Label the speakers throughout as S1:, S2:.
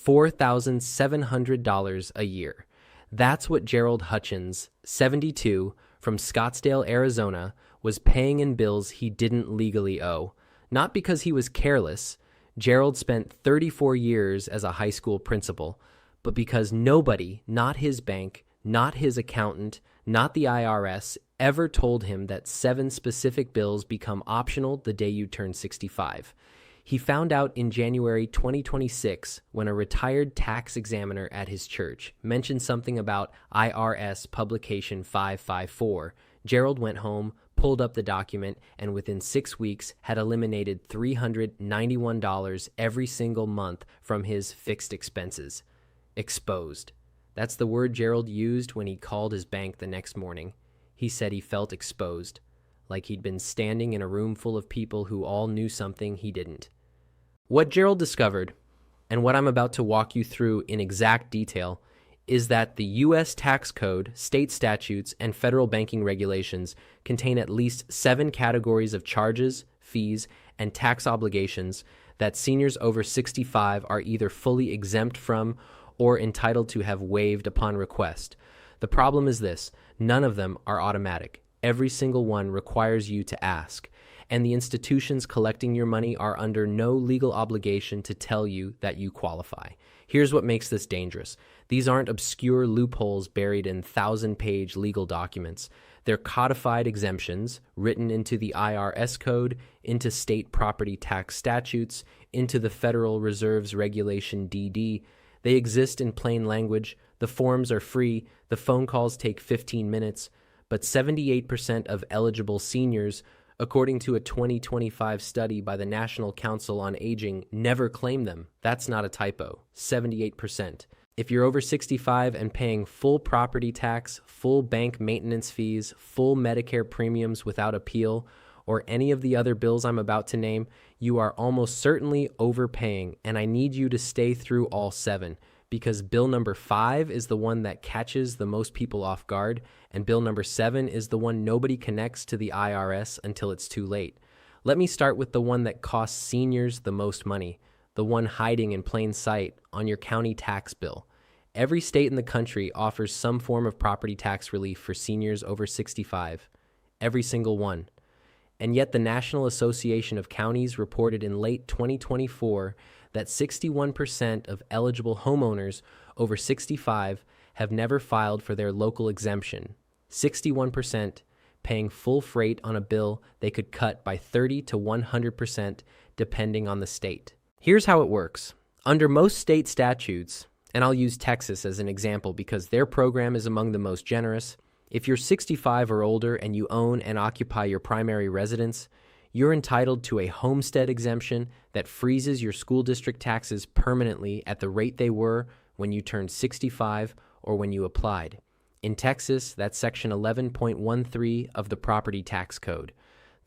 S1: $4,700 a year. That's what Gerald Hutchins, 72, from Scottsdale, Arizona, was paying in bills he didn't legally owe. Not because he was careless. Gerald spent 34 years as a high school principal, but because nobody, not his bank, not his accountant, not the IRS, ever told him that 7 specific bills become optional the day you turn 65. He found out in January 2026 when a retired tax examiner at his church mentioned something about IRS Publication 554. Gerald went home, pulled up the document, and within 6 weeks had eliminated $391 every single month from his fixed expenses. Exposed. That's the word Gerald used when he called his bank the next morning. He said he felt exposed, like he'd been standing in a room full of people who all knew something he didn't. What Gerald discovered, and what I'm about to walk you through in exact detail, is that the U.S. tax code, state statutes, and federal banking regulations contain at least 7 categories of charges, fees, and tax obligations that seniors over 65 are either fully exempt from or entitled to have waived upon request. The problem is this: none of them are automatic. Every single one requires you to ask, and the institutions collecting your money are under no legal obligation to tell you that you qualify. Here's what makes this dangerous. These aren't obscure loopholes buried in 1,000-page legal documents. They're codified exemptions written into the IRS code, into state property tax statutes, into the Federal Reserve's Regulation DD. They exist in plain language. The forms are free. The phone calls take 15 minutes. But 78% of eligible seniors, according to a 2025 study by the National Council on Aging, never claim them. That's not a typo. 78%. If you're over 65 and paying full property tax, full bank maintenance fees, full Medicare premiums without appeal, or any of the other bills I'm about to name, you are almost certainly overpaying, and I need you to stay through all 7, because bill number 5 is the one that catches the most people off guard, and bill number 7 is the one nobody connects to the IRS until it's too late. Let me start with the one that costs seniors the most money, the one hiding in plain sight on your county tax bill. Every state in the country offers some form of property tax relief for seniors over 65. Every single one. And yet the National Association of Counties reported in late 2024 that 61% of eligible homeowners over 65 have never filed for their local exemption. 61% paying full freight on a bill they could cut by 30 to 100% depending on the state. Here's how it works. Under most state statutes, and I'll use Texas as an example because their program is among the most generous, if you're 65 or older and you own and occupy your primary residence, you're entitled to a homestead exemption that freezes your school district taxes permanently at the rate they were when you turned 65 or when you applied. In Texas, that's Section 11.13 of the Property Tax Code.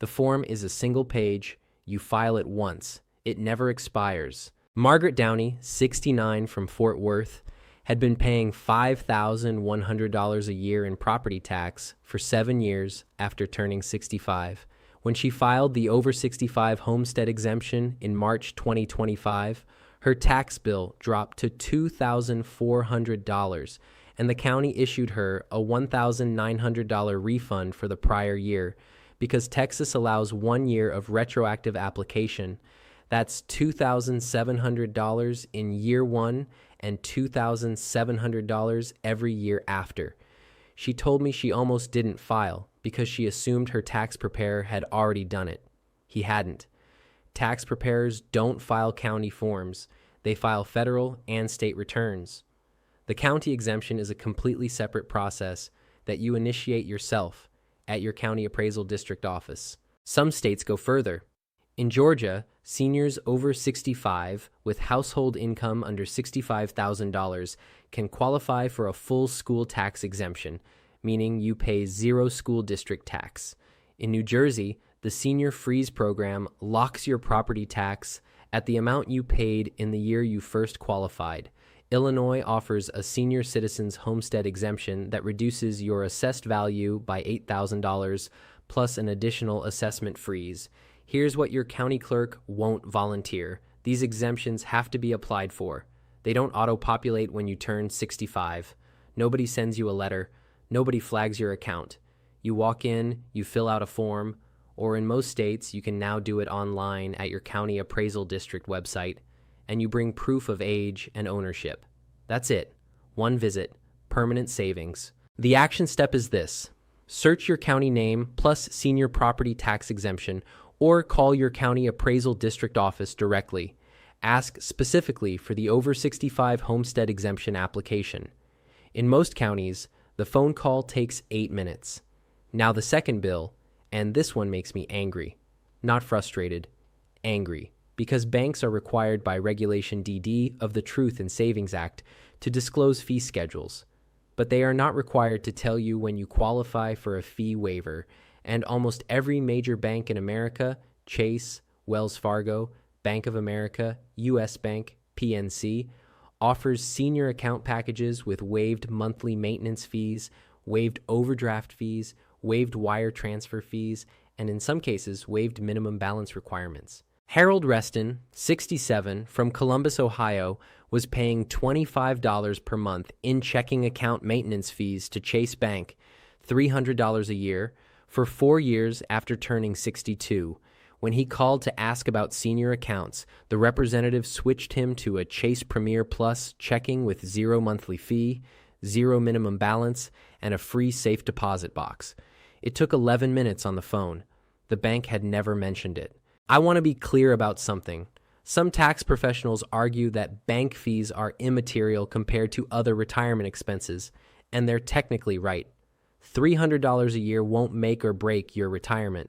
S1: The form is a single page. You file it once. It never expires. Margaret Downey, 69, from Fort Worth, had been paying $5,100 a year in property tax for 7 years after turning 65. When she filed the over 65 homestead exemption in March 2025, her tax bill dropped to $2,400, and the county issued her a $1,900 refund for the prior year because Texas allows 1 year of retroactive application. That's $2,700 in year 1 and $2,700 every year after. She told me she almost didn't file because she assumed her tax preparer had already done it. He hadn't. Tax preparers don't file county forms. They file federal and state returns. The county exemption is a completely separate process that you initiate yourself at your county appraisal district office. Some states go further. In Georgia, seniors over 65 with household income under $65,000 can qualify for a full school tax exemption, meaning you pay 0 school district tax. In New Jersey, the Senior Freeze program locks your property tax at the amount you paid in the year you first qualified. Illinois offers a senior citizen's homestead exemption that reduces your assessed value by $8,000 plus an additional assessment freeze. Here's what your county clerk won't volunteer. These exemptions have to be applied for. They don't auto-populate when you turn 65. Nobody sends you a letter. Nobody flags your account. You walk in, you fill out a form, or in most states, you can now do it online at your county appraisal district website, and you bring proof of age and ownership. That's it. One visit, permanent savings. The action step is this. Search your county name plus senior property tax exemption, or call your county appraisal district office directly. Ask specifically for the over 65 homestead exemption application. In most counties, the phone call takes 8 minutes. Now the second bill, and this one makes me angry. Not frustrated, angry, because banks are required by Regulation DD of the Truth in Savings Act to disclose fee schedules. But they are not required to tell you when you qualify for a fee waiver, and almost every major bank in America, Chase, Wells Fargo, Bank of America, US Bank, PNC, offers senior account packages with waived monthly maintenance fees, waived overdraft fees, waived wire transfer fees, and in some cases, waived minimum balance requirements. Harold Reston, 67, from Columbus, Ohio, was paying $25 per month in checking account maintenance fees to Chase Bank, $300 a year, for 4 years after turning 62. When he called to ask about senior accounts, the representative switched him to a Chase Premier Plus checking with 0 monthly fee, 0 minimum balance, and a free safe deposit box. It took 11 minutes on the phone. The bank had never mentioned it. I want to be clear about something. Some tax professionals argue that bank fees are immaterial compared to other retirement expenses, and they're technically right. $300 a year won't make or break your retirement.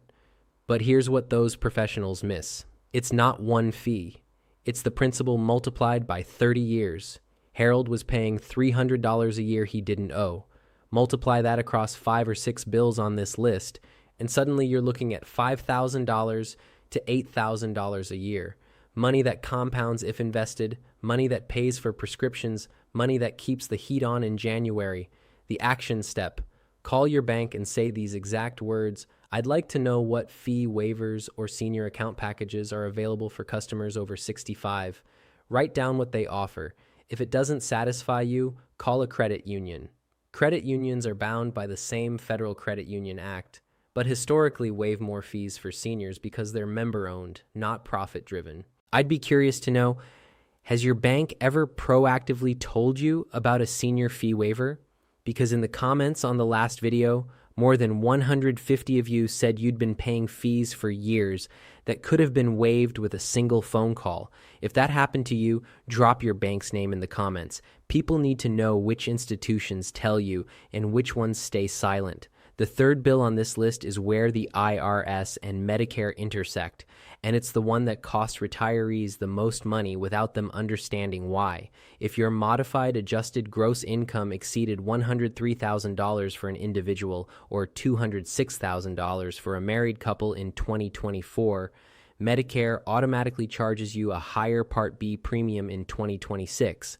S1: But here's what those professionals miss. It's not one fee. It's the principal multiplied by 30 years. Harold was paying $300 a year he didn't owe. Multiply that across 5 or 6 bills on this list, and suddenly you're looking at $5,000 to $8,000 a year. Money that compounds if invested, money that pays for prescriptions, money that keeps the heat on in January. The action step. Call your bank and say these exact words. I'd like to know what fee waivers or senior account packages are available for customers over 65. Write down what they offer. If it doesn't satisfy you, call a credit union. Credit unions are bound by the same Federal Credit Union Act, but historically waive more fees for seniors because they're member-owned, not profit-driven. I'd be curious to know, has your bank ever proactively told you about a senior fee waiver? Because in the comments on the last video, more than 150 of you said you'd been paying fees for years that could have been waived with a single phone call. If that happened to you, drop your bank's name in the comments. People need to know which institutions tell you and which ones stay silent. The third bill on this list is where the IRS and Medicare intersect, and it's the one that costs retirees the most money without them understanding why. If your modified adjusted gross income exceeded $103,000 for an individual or $206,000 for a married couple in 2024, Medicare automatically charges you a higher Part B premium in 2026.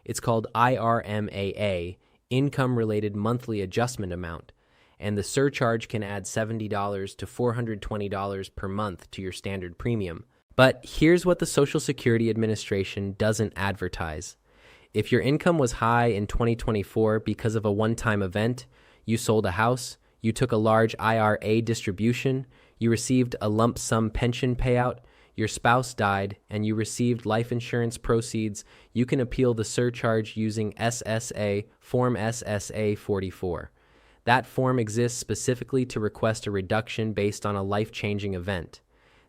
S1: It's called IRMAA, Income-Related Monthly Adjustment Amount, and the surcharge can add $70 to $420 per month to your standard premium. But here's what the Social Security Administration doesn't advertise. If your income was high in 2024 because of a one-time event, you sold a house, you took a large IRA distribution, you received a lump sum pension payout, your spouse died, and you received life insurance proceeds, you can appeal the surcharge using SSA, Form SSA 44. That form exists specifically to request a reduction based on a life-changing event.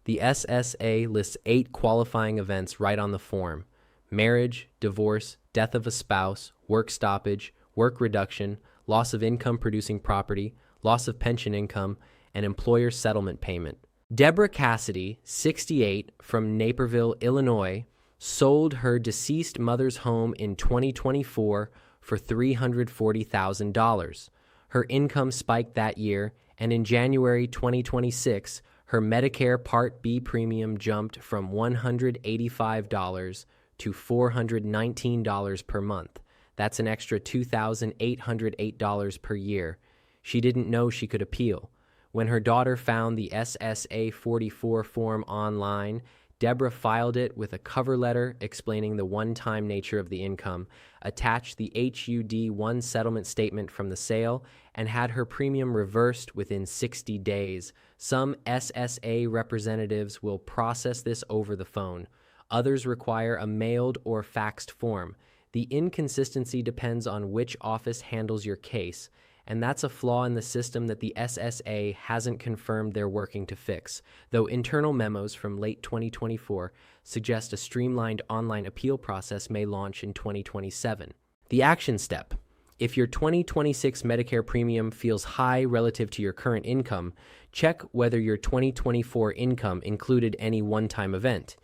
S1: The SSA lists 8 qualifying events right on the form: marriage, divorce, death of a spouse, work stoppage, work reduction, loss of income-producing property, loss of pension income, and employer settlement payment. Deborah Cassidy, 68, from Naperville, Illinois, sold her deceased mother's home in 2024 for $340,000. Her income spiked that year, and in January 2026, her Medicare Part B premium jumped from $185 to $419 per month. That's an extra $2,808 per year. She didn't know she could appeal. When her daughter found the SSA 44 form online, Deborah filed it with a cover letter explaining the one-time nature of the income, attached the HUD-1 settlement statement from the sale, and had her premium reversed within 60 days. Some SSA representatives will process this over the phone. Others require a mailed or faxed form. The inconsistency depends on which office handles your case, and that's a flaw in the system that the SSA hasn't confirmed they're working to fix, though internal memos from late 2024 suggest a streamlined online appeal process may launch in 2027. The action step. If your 2026 Medicare premium feels high relative to your current income, check whether your 2024 income included any one-time event.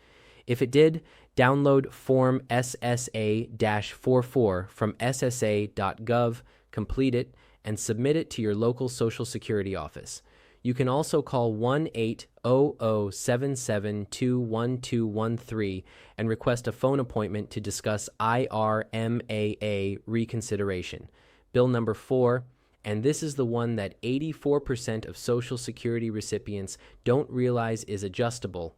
S1: If it did, download Form SSA-44 from ssa.gov, complete it, and submit it to your local Social Security office. You can also call 1-800-772-1213 and request a phone appointment to discuss IRMAA reconsideration. Bill number 4, and this is the one that 84% of Social Security recipients don't realize is adjustable.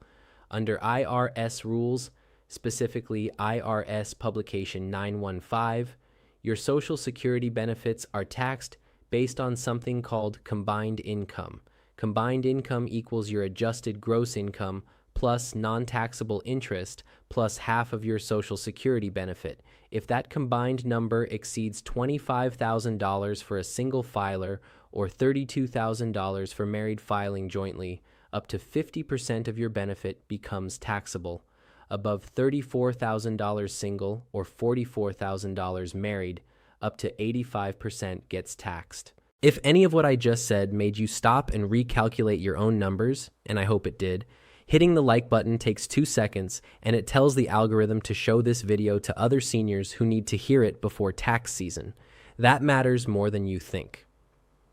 S1: Under IRS rules, specifically IRS Publication 915, your Social Security benefits are taxed based on something called combined income. Combined income equals your adjusted gross income plus non-taxable interest plus half of your Social Security benefit. If that combined number exceeds $25,000 for a single filer or $32,000 for married filing jointly, up to 50% of your benefit becomes taxable. Above $34,000 single or $44,000 married, up to 85% gets taxed. If any of what I just said made you stop and recalculate your own numbers, and I hope it did, hitting the like button takes 2 seconds, and it tells the algorithm to show this video to other seniors who need to hear it before tax season. That matters more than you think.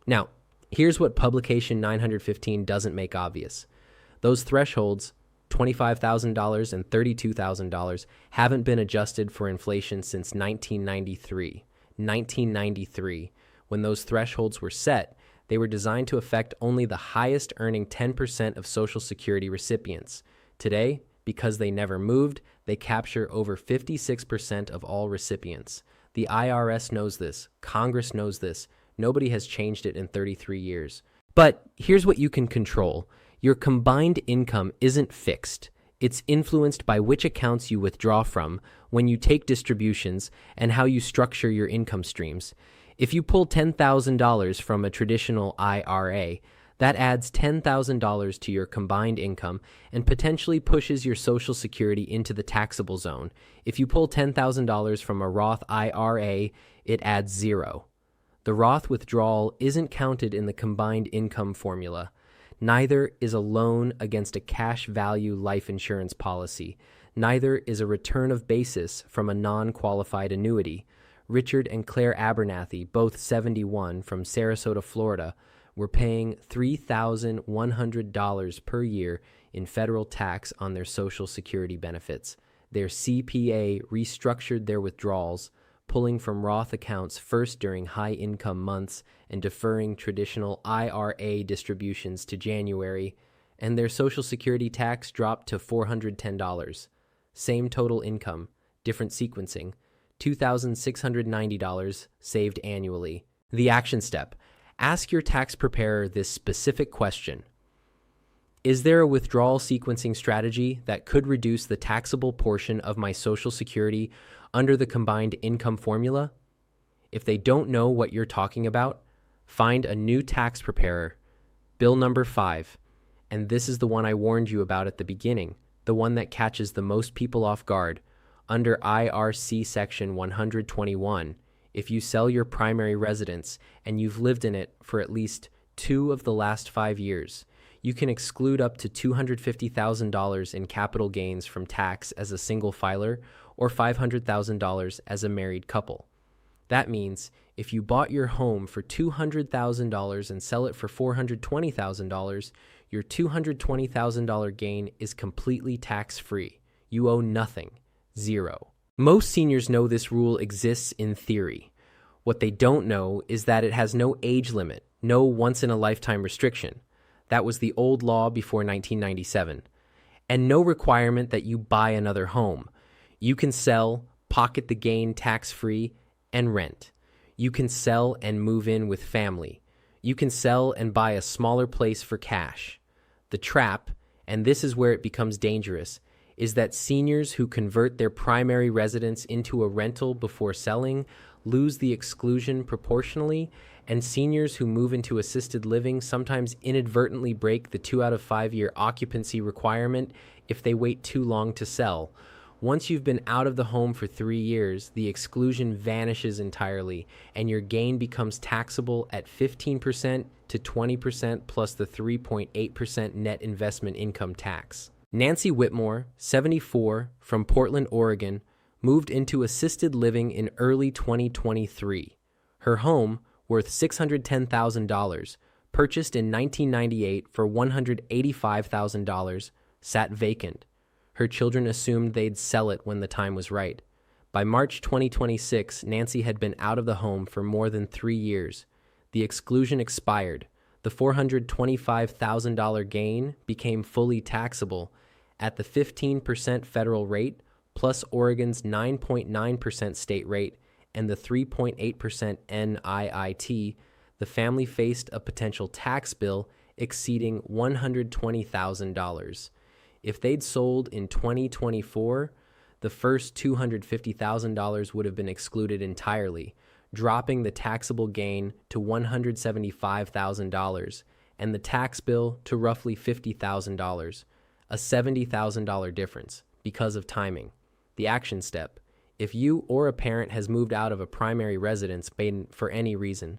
S1: Now, here's what Publication 915 doesn't make obvious. Those thresholds, $25,000 and $32,000, haven't been adjusted for inflation since 1993. 1993. When those thresholds were set, they were designed to affect only the highest earning 10% of Social Security recipients. Today, because they never moved, they capture over 56% of all recipients. The IRS knows this. Congress knows this. Nobody has changed it in 33 years. But here's what you can control. Your combined income isn't fixed. It's influenced by which accounts you withdraw from, when you take distributions, and how you structure your income streams. If you pull $10,000 from a traditional IRA, that adds $10,000 to your combined income and potentially pushes your Social Security into the taxable zone. If you pull $10,000 from a Roth IRA, it adds 0. The Roth withdrawal isn't counted in the combined income formula. Neither is a loan against a cash value life insurance policy. Neither is a return of basis from a non-qualified annuity. Richard and Claire Abernathy, both 71, from Sarasota, Florida, were paying $3,100 per year in federal tax on their Social Security benefits. Their CPA restructured their withdrawals, pulling from Roth accounts first during high-income months and deferring traditional IRA distributions to January, and their Social Security tax dropped to $410. Same total income, different sequencing, $2,690 saved annually. The action step. Ask your tax preparer this specific question. Is there a withdrawal sequencing strategy that could reduce the taxable portion of my Social Security under the combined income formula? If they don't know what you're talking about, find a new tax preparer. Bill number 5. And this is the one I warned you about at the beginning, the one that catches the most people off guard. Under IRC Section 121, if you sell your primary residence and you've lived in it for at least 2 of the last 5 years, you can exclude up to $250,000 in capital gains from tax as a single filer or $500,000 as a married couple. That means if you bought your home for $200,000 and sell it for $420,000, your $220,000 gain is completely tax-free. You owe nothing. 0. Most seniors know this rule exists in theory. What they don't know is that it has no age limit, no once-in-a-lifetime restriction. That was the old law before 1997. and no requirement that you buy another home. You can sell, pocket the gain tax-free, and rent. You can sell and move in with family. You can sell and buy a smaller place for cash. The trap, and this is where it becomes dangerous, is that seniors who convert their primary residence into a rental before selling lose the exclusion proportionally, and seniors who move into assisted living sometimes inadvertently break the 2 out of 5 year occupancy requirement if they wait too long to sell. Once you've been out of the home for 3 years, the exclusion vanishes entirely, and your gain becomes taxable at 15% to 20% plus the 3.8% net investment income tax. Nancy Whitmore, 74, from Portland, Oregon, moved into assisted living in early 2023. Her home, worth $610,000, purchased in 1998 for $185,000, sat vacant. Her children assumed they'd sell it when the time was right. By March 2026, Nancy had been out of the home for more than 3 years. The exclusion expired. The $425,000 gain became fully taxable at the 15% federal rate, plus Oregon's 9.9% state rate and the 3.8% NIIT. The family faced a potential tax bill exceeding $120,000. If they'd sold in 2024, the first $250,000 would have been excluded entirely, dropping the taxable gain to $175,000 and the tax bill to roughly $50,000, a $70,000 difference because of timing. The action step: if you or a parent has moved out of a primary residence for any reason,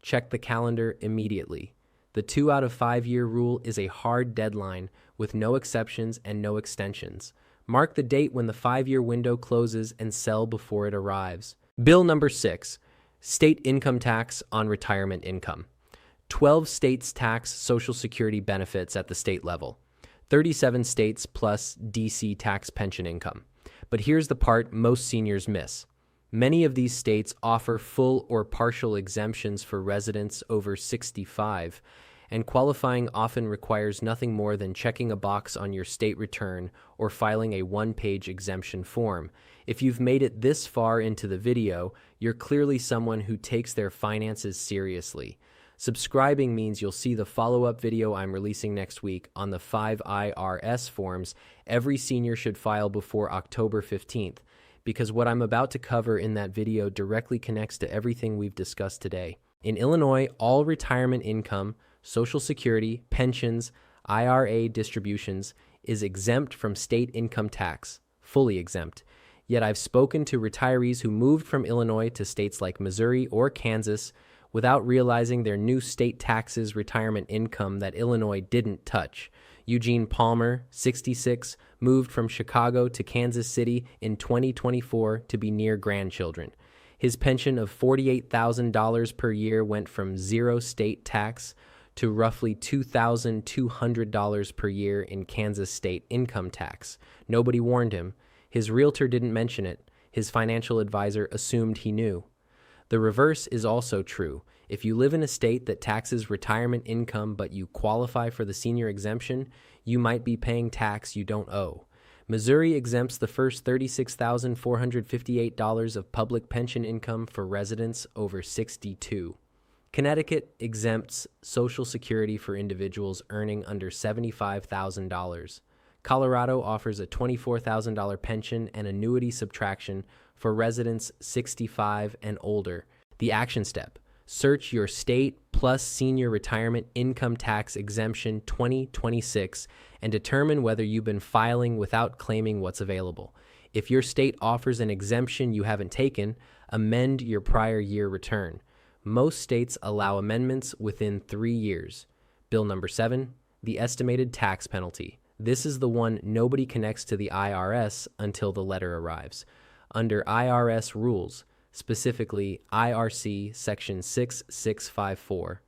S1: check the calendar immediately. The 2 out of 5 year rule is a hard deadline with no exceptions and no extensions. Mark the date when the 5-year window closes and sell before it arrives. Bill number 6, state income tax on retirement income. 12 states tax Social Security benefits at the state level. 37 states plus DC tax pension income. But here's the part most seniors miss. Many of these states offer full or partial exemptions for residents over 65, and qualifying often requires nothing more than checking a box on your state return or filing a one-page exemption form. If you've made it this far into the video, you're clearly someone who takes their finances seriously. Subscribing means you'll see the follow-up video I'm releasing next week on the 5 IRS forms every senior should file before October 15th, because what I'm about to cover in that video directly connects to everything we've discussed today. In Illinois, all retirement income, Social Security, pensions, IRA distributions is exempt from state income tax, fully exempt. Yet I've spoken to retirees who moved from Illinois to states like Missouri or Kansas without realizing their new state taxes retirement income that Illinois didn't touch. Eugene Palmer, 66, moved from Chicago to Kansas City in 2024 to be near grandchildren. His pension of $48,000 per year went from zero state tax to roughly $2,200 per year in Kansas state income tax. Nobody warned him. His realtor didn't mention it. His financial advisor assumed he knew. The reverse is also true. If you live in a state that taxes retirement income but you qualify for the senior exemption, you might be paying tax you don't owe. Missouri exempts the first $36,458 of public pension income for residents over 62. Connecticut exempts Social Security for individuals earning under $75,000. Colorado offers a $24,000 pension and annuity subtraction for residents 65 and older. The action step: search your state plus senior retirement income tax exemption 2026 and determine whether you've been filing without claiming what's available. If your state offers an exemption you haven't taken, amend your prior year return. Most states allow amendments within 3 years. Bill number 7, the estimated tax penalty. This is the one nobody connects to the IRS until the letter arrives. Under IRS rules, specifically IRC Section 6654,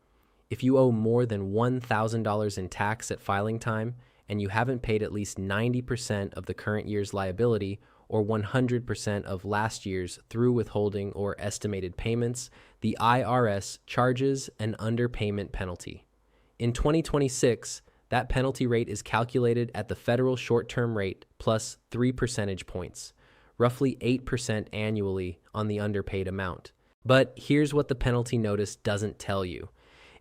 S1: if you owe more than $1,000 in tax at filing time and you haven't paid at least 90% of the current year's liability or 100% of last year's through withholding or estimated payments, the IRS charges an underpayment penalty. In 2026, That penalty rate is calculated at the federal short-term rate plus 3 percentage points, roughly 8% annually on the underpaid amount. But here's what the penalty notice doesn't tell you.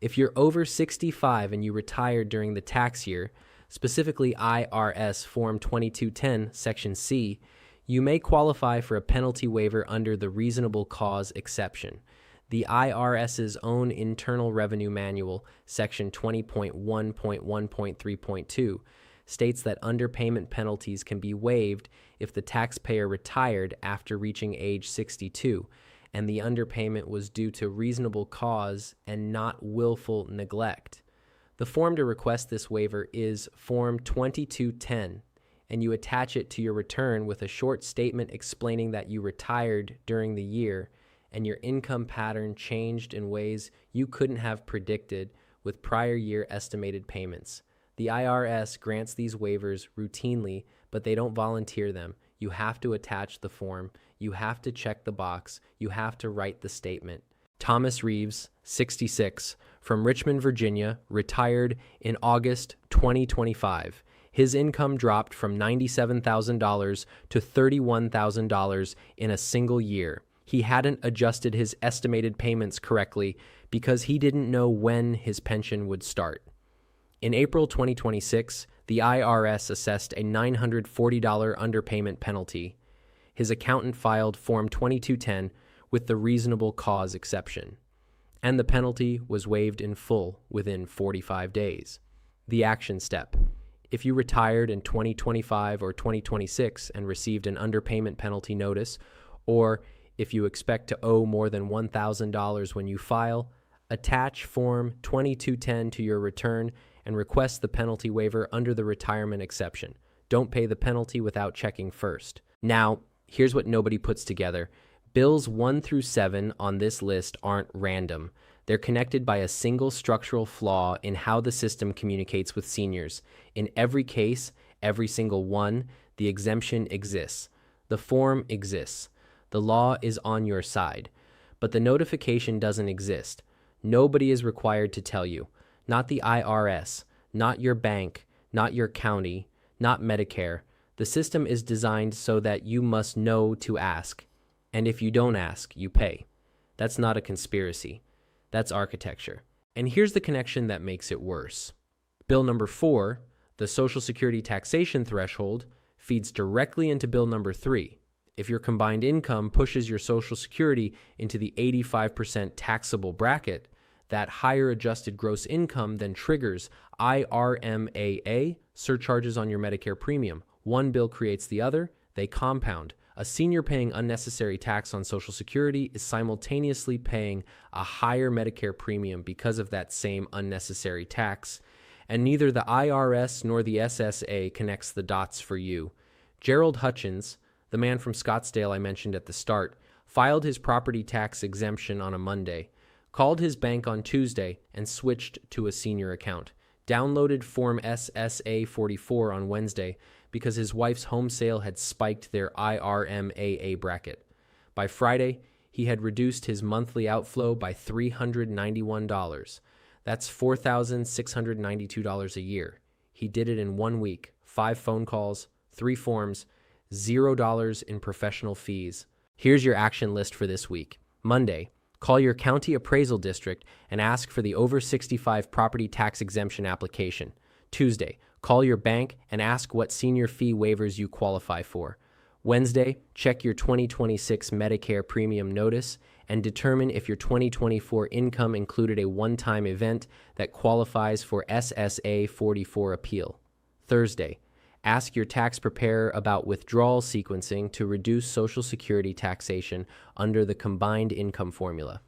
S1: If you're over 65 and you retired during the tax year, specifically IRS Form 2210, Section C, you may qualify for a penalty waiver under the reasonable cause exception. The IRS's own Internal Revenue Manual, Section 20.1.1.3.2, states that underpayment penalties can be waived if the taxpayer retired after reaching age 62, and the underpayment was due to reasonable cause and not willful neglect. The form to request this waiver is Form 2210, and you attach it to your return with a short statement explaining that you retired during the year and your income pattern changed in ways you couldn't have predicted with prior year estimated payments. The IRS grants these waivers routinely, but they don't volunteer them. You have to attach the form, you have to check the box, you have to write the statement. Thomas Reeves, 66, from Richmond, Virginia, retired in August 2025. His income dropped from $97,000 to $31,000 in a single year. He hadn't adjusted his estimated payments correctly because he didn't know when his pension would start. In April 2026, the IRS assessed a $940 underpayment penalty. His accountant filed Form 2210 with the reasonable cause exception, and the penalty was waived in full within 45 days. The action step. If you retired in 2025 or 2026 and received an underpayment penalty notice, or if you expect to owe more than $1,000 when you file, attach Form 2210 to your return and request the penalty waiver under the retirement exception. Don't pay the penalty without checking first. Now, here's what nobody puts together. Bills 1 through 7 on this list aren't random. They're connected by a single structural flaw in how the system communicates with seniors. In every case, every single one, the exemption exists. The form exists. The law is on your side. But the notification doesn't exist. Nobody is required to tell you. Not the IRS, not your bank, not your county, not Medicare. The system is designed so that you must know to ask. And if you don't ask, you pay. That's not a conspiracy. That's architecture. And here's the connection that makes it worse. Bill number 4, the Social Security taxation threshold, feeds directly into Bill number 3. If your combined income pushes your Social Security into the 85% taxable bracket, that higher adjusted gross income then triggers IRMAA, surcharges on your Medicare premium. One bill creates the other, they compound. A senior paying unnecessary tax on Social Security is simultaneously paying a higher Medicare premium because of that same unnecessary tax, and neither the IRS nor the SSA connects the dots for you. Gerald Hutchins, the man from Scottsdale I mentioned at the start, filed his property tax exemption on a Monday, called his bank on Tuesday, and switched to a senior account. Downloaded Form SSA 44 on Wednesday because his wife's home sale had spiked their IRMAA bracket. By Friday, he had reduced his monthly outflow by $391. That's $4,692 a year. He did it in 1 week, 5 phone calls, 3 forms, $0 in professional fees. Here's your action list for this week. Monday, call your county appraisal district and ask for the over 65 property tax exemption application. Tuesday, call your bank and ask what senior fee waivers you qualify for. Wednesday, check your 2026 Medicare premium notice and determine if your 2024 income included a one-time event that qualifies for SSA 44 appeal. Thursday, ask your tax preparer about withdrawal sequencing to reduce Social Security taxation under the combined income formula.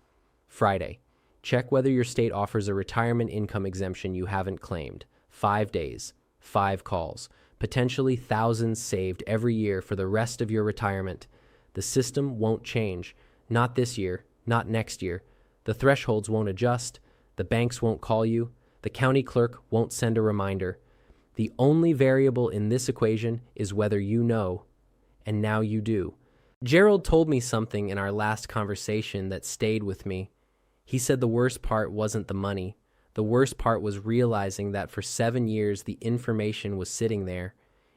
S1: Friday, check whether your state offers a retirement income exemption you haven't claimed. 5 days, 5 calls, potentially thousands saved every year for the rest of your retirement. The system won't change. Not this year, not next year. The thresholds won't adjust. The banks won't call you. The county clerk won't send a reminder. The only variable in this equation is whether you know, and now you do. Gerald told me something in our last conversation that stayed with me. He said the worst part wasn't the money. The worst part was realizing that for 7 years the information was sitting there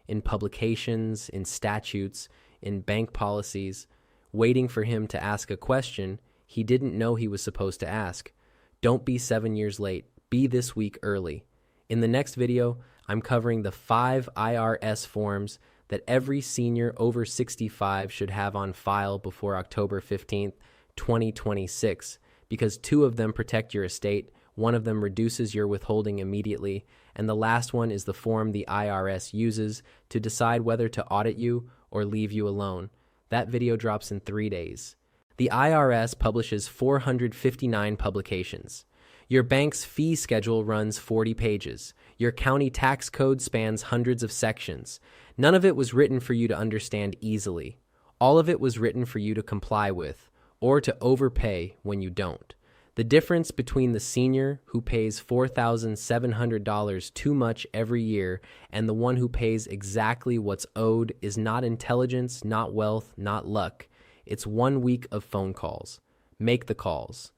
S1: in publications, in statutes, in bank policies, waiting for him to ask a question he didn't know he was supposed to ask. Don't be 7 years late. Be this week early. In the next video, I'm covering the 5 IRS forms that every senior over 65 should have on file before October 15th, 2026, because 2 of them protect your estate, 1 of them reduces your withholding immediately, and the last one is the form the IRS uses to decide whether to audit you or leave you alone. That video drops in 3 days. The IRS publishes 459 publications. Your bank's fee schedule runs 40 pages. Your county tax code spans hundreds of sections. None of it was written for you to understand easily. All of it was written for you to comply with, or to overpay when you don't. The difference between the senior who pays $4,700 too much every year and the one who pays exactly what's owed is not intelligence, not wealth, not luck. It's 1 week of phone calls. Make the calls.